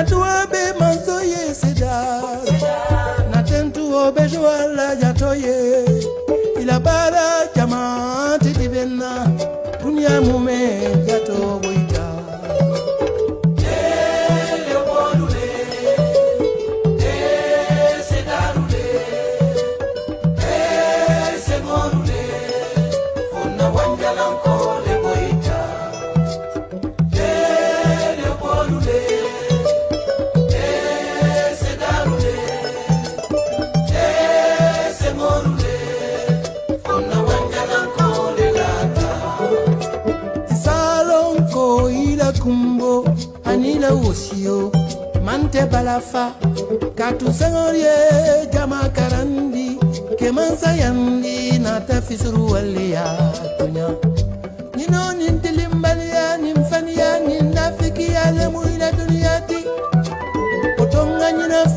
tuabe manzo ye sedar na tentu obejo ala jatoye ila bara jamati dibenna dunia mume jato boita kumbo anila usio mante balafa katu sangorie jama karandi kemansa yandi na tafisuru walia tunya nino nintilimbalia nimfania ninafiki ya lemu ila duniati otonga nina